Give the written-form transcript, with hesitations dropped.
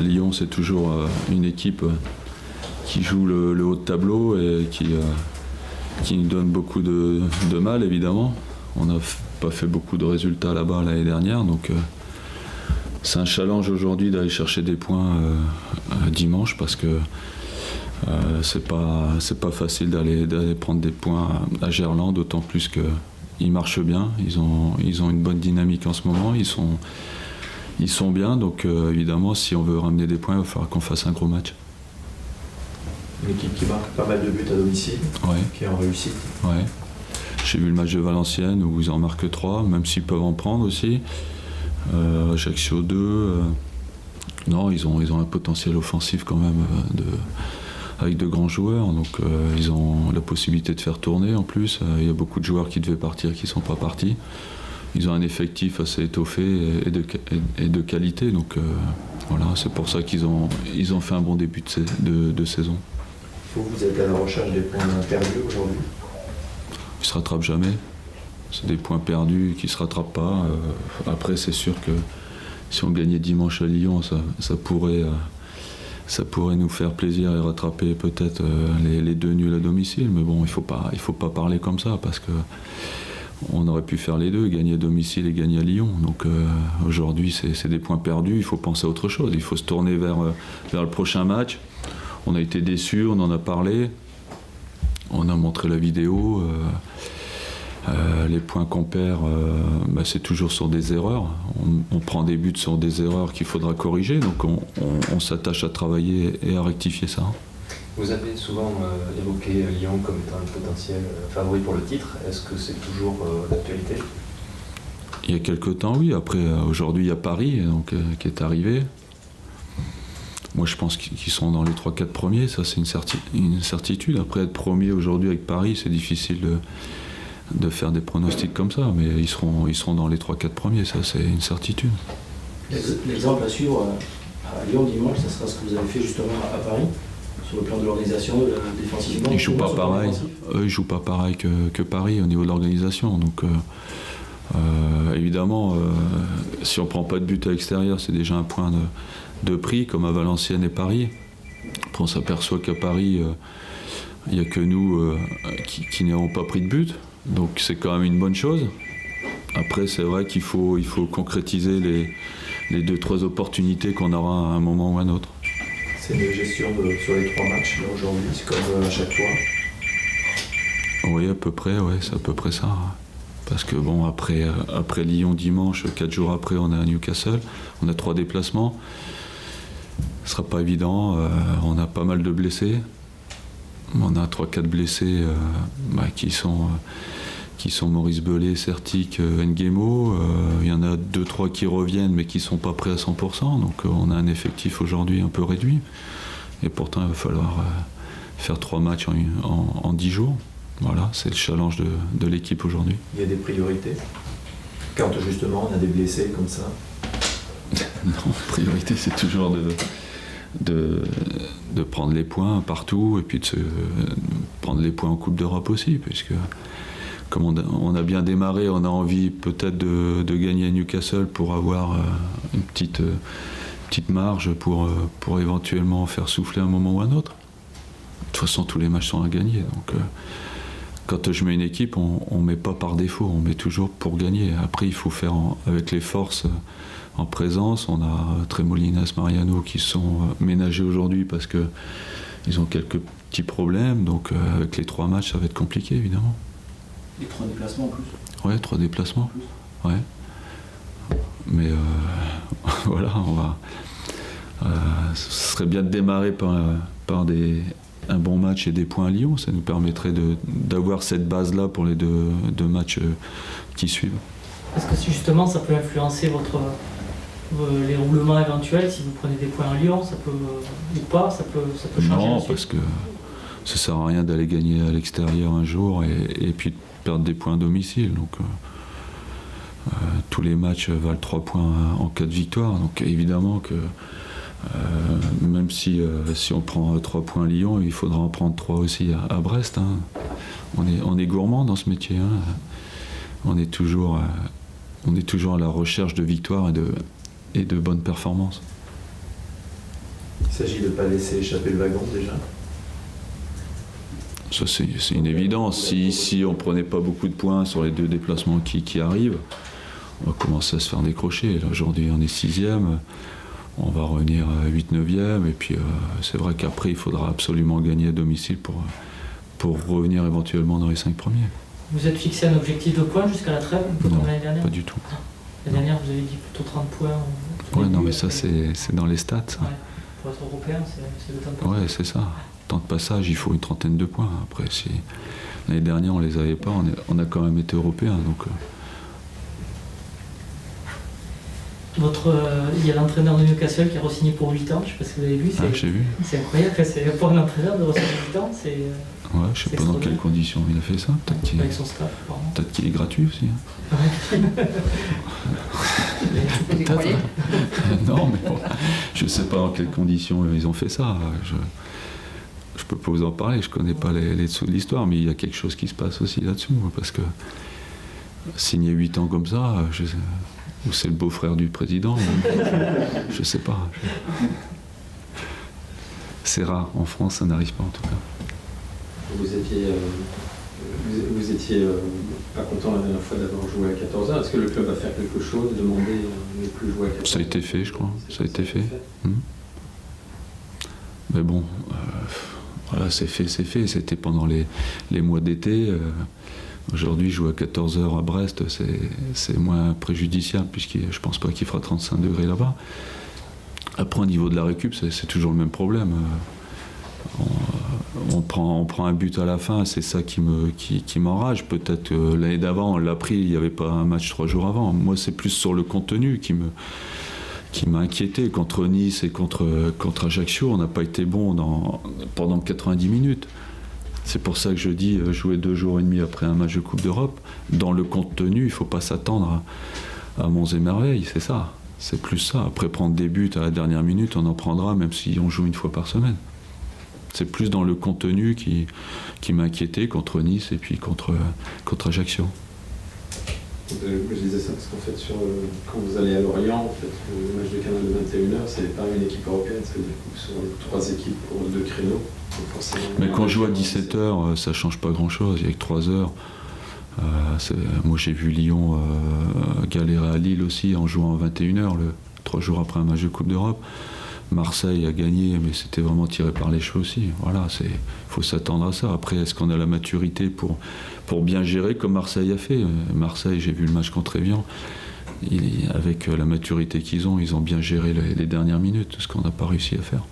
Lyon, c'est toujours une équipe qui joue le haut de tableau et qui nous donne beaucoup de mal, évidemment. On n'a pas fait beaucoup de résultats là-bas l'année dernière, donc c'est un challenge aujourd'hui d'aller chercher des points dimanche, parce que c'est pas facile d'aller prendre des points à Gerland, d'autant plus qu'ils marchent bien. Ils ont une bonne dynamique en ce moment. Ils sont bien, donc évidemment, si on veut ramener des points, il va falloir qu'on fasse un gros match. Une équipe qui marque pas mal de buts à domicile, qui est en réussite. Ouais. J'ai vu le match de Valenciennes où ils en marquent 3, même s'ils peuvent en prendre aussi. Ajaccio 2. Non, ils ont un potentiel offensif quand même avec de grands joueurs. Donc ils ont la possibilité de faire tourner en plus. Il y a beaucoup de joueurs qui devaient partir qui ne sont pas partis. Ils ont un effectif assez étoffé et de qualité. Donc voilà, c'est pour ça qu'ils ont fait un bon début de saison. Vous êtes à la recherche des points perdus aujourd'hui? Ils ne se rattrapent jamais. C'est des points perdus qui ne se rattrapent pas. Après, c'est sûr que si on gagnait dimanche à Lyon, ça pourrait nous faire plaisir et rattraper peut-être les 2 nuls à domicile. Mais bon, il faut pas parler comme ça, parce que on aurait pu faire les deux, gagner à domicile et gagner à Lyon. Donc aujourd'hui, c'est des points perdus. Il faut penser à autre chose. Il faut se tourner vers le prochain match. On a été déçus, on en a parlé. On a montré la vidéo. Les points qu'on perd, c'est toujours sur des erreurs. On prend des buts sur des erreurs qu'il faudra corriger, donc on s'attache à travailler et à rectifier ça. Vous avez souvent évoqué Lyon comme étant un potentiel favori pour le titre. Est-ce que c'est toujours d'actualité? Il y a quelques temps, oui. Après, aujourd'hui, il y a Paris qui est arrivé. Moi, je pense qu'ils sont dans les 3-4 premiers, ça c'est une certitude. Après, être premier aujourd'hui avec Paris, c'est difficile de faire des pronostics comme ça, mais ils seront dans les 3-4 premiers, ça c'est une certitude. L'exemple à suivre à Lyon dimanche, ça sera ce que vous avez fait justement à Paris, sur le plan de l'organisation, défensivement. Ils jouent pas pareil. Eux, ils jouent pas pareil que Paris au niveau de l'organisation. Donc évidemment, si on prend pas de but à l'extérieur, c'est déjà un point de prix, comme à Valenciennes et Paris. Après, on s'aperçoit qu'à Paris, il n'y a que nous qui n'avons pas pris de but. Donc c'est quand même une bonne chose. Après, c'est vrai qu'il faut concrétiser les 2-3 opportunités qu'on aura à un moment ou à un autre. C'est une gestion sur les 3 matchs là, aujourd'hui, c'est comme à chaque fois? Oui, à peu près, ouais, c'est à peu près ça. Parce que bon, après Lyon dimanche, 4 jours après, on est à Newcastle. On a 3 déplacements. Ce sera pas évident. On a pas mal de blessés. On a 3-4 blessés qui sont Maurice Bellet, Certic, Nguemo. Il y en a 2-3 qui reviennent mais qui ne sont pas prêts à 100%. Donc on a un effectif aujourd'hui un peu réduit. Et pourtant il va falloir faire 3 matchs en 10 jours. Voilà, c'est le challenge de l'équipe aujourd'hui. Il y a des priorités quand justement on a des blessés comme ça? Non, priorité c'est toujours de prendre les points partout et puis de prendre les points en Coupe d'Europe aussi, puisque comme on a bien démarré, on a envie peut-être de gagner à Newcastle pour avoir une petite marge pour éventuellement faire souffler un moment ou un autre. De toute façon, tous les matchs sont à gagner. Donc, quand je mets une équipe, on ne met pas par défaut, on met toujours pour gagner. Après, il faut faire avec les forces en présence. On a Tremolinas, Mariano qui sont ménagés aujourd'hui parce qu'ils ont quelques petits problèmes. Donc, avec les 3 matchs, ça va être compliqué, évidemment. Les 3 déplacements en plus? Ouais, 3 déplacements. Ouais. Mais voilà, on va. Ce serait bien de démarrer par un bon match et des points à Lyon. Ça nous permettrait d'avoir cette base-là pour les deux matchs qui suivent. Est-ce que justement ça peut influencer les roulements éventuels si vous prenez des points à Lyon, ça peut ou pas, ça peut changer? Non, parce que ça sert à rien d'aller gagner à l'extérieur un jour et puis de perdre des points à domicile. Donc tous les matchs valent 3 points en cas de victoire. Donc évidemment que même si on prend 3 points à Lyon, il faudra en prendre 3 aussi à Brest. Hein. On est gourmand dans ce métier. Hein. On est toujours à la recherche de victoires et de bonnes performances. Il s'agit de ne pas laisser échapper le wagon déjà. Ça, c'est une évidence. Si on ne prenait pas beaucoup de points sur les 2 déplacements qui arrivent, on va commencer à se faire décrocher. Là, aujourd'hui, on est 6e, on va revenir à 8-9e, et puis c'est vrai qu'après, il faudra absolument gagner à domicile pour revenir éventuellement dans les 5 premiers. Vous êtes fixé un objectif de points jusqu'à la trêve, un peu Non, comme l'année dernière? pas du tout. L'année dernière, vous avez dit plutôt 30 points. Ouais, non, mais ça, c'est dans les stats. Ça. Ouais. Pour être européen, c'est le temps de passer. Ouais, c'est ça. Temps de passage, il faut une trentaine de points. Après, si l'année dernière, on les avait pas, on a quand même été européens. Donc, Il y a l'entraîneur de Newcastle qui a re-signé pour 8 ans, je ne sais pas si vous avez vu. j'ai vu. C'est incroyable, pour un entraîneur de re-signer 8 ans, c'est. Ouais, je sais pas dans quelles conditions il a fait ça. Avec son staff, apparemment. Peut-être qu'il est gratuit aussi. Hein. Ouais. Vous y croyez? Non, mais bon, je sais pas dans quelles conditions ils ont fait ça. Je peux pas vous en parler, je connais pas les dessous de l'histoire, mais il y a quelque chose qui se passe aussi là-dessous, parce que signer 8 ans comme ça, ou c'est le beau-frère du président, je sais pas. C'est rare, en France ça n'arrive pas en tout cas. Vous étiez pas content la dernière fois d'avoir joué à 14 ans. Est-ce que le club va faire quelque chose, demander de ne plus jouer à 14 ans? Ça a été fait, je crois. Ça a été fait. Mais bon, voilà, c'est fait. C'était pendant les mois d'été. Aujourd'hui, jouer à 14h à Brest, c'est moins préjudiciable, puisque je pense pas qu'il fera 35 degrés là-bas. Après, au niveau de la récup, c'est toujours le même problème. On prend un but à la fin, c'est ça qui m'enrage. Peut-être que l'année d'avant, on l'a pris, il n'y avait pas un match 3 jours avant. Moi, c'est plus sur le contenu qui m'a inquiété. Contre Nice et contre Ajaccio, on n'a pas été bon pendant 90 minutes. C'est pour ça que je dis jouer 2 jours et demi après un match de Coupe d'Europe. Dans le contenu, il ne faut pas s'attendre à monts et merveilles, c'est ça. C'est plus ça. Après, prendre des buts à la dernière minute, on en prendra, même si on joue 1 fois par semaine. C'est plus dans le contenu qui m'a inquiété contre Nice et puis contre Ajaccio. Je disais ça parce qu'en fait, quand vous allez à Lorient, en fait, le match de Canal de 21h, c'est pas une équipe européenne, ça veut dire que sur les 3 équipes pour 2 créneaux. Mais quand on joue à 17h, ça change pas grand-chose, il y a que 3 heures. Moi j'ai vu Lyon galérer à Lille aussi en jouant à 21h, 3 jours après un match de Coupe d'Europe. Marseille a gagné, mais c'était vraiment tiré par les cheveux aussi. Voilà, faut s'attendre à ça. Après, est-ce qu'on a la maturité pour bien gérer comme Marseille a fait? Marseille, j'ai vu le match contre Évian. Avec la maturité qu'ils ont bien géré les dernières minutes, ce qu'on n'a pas réussi à faire.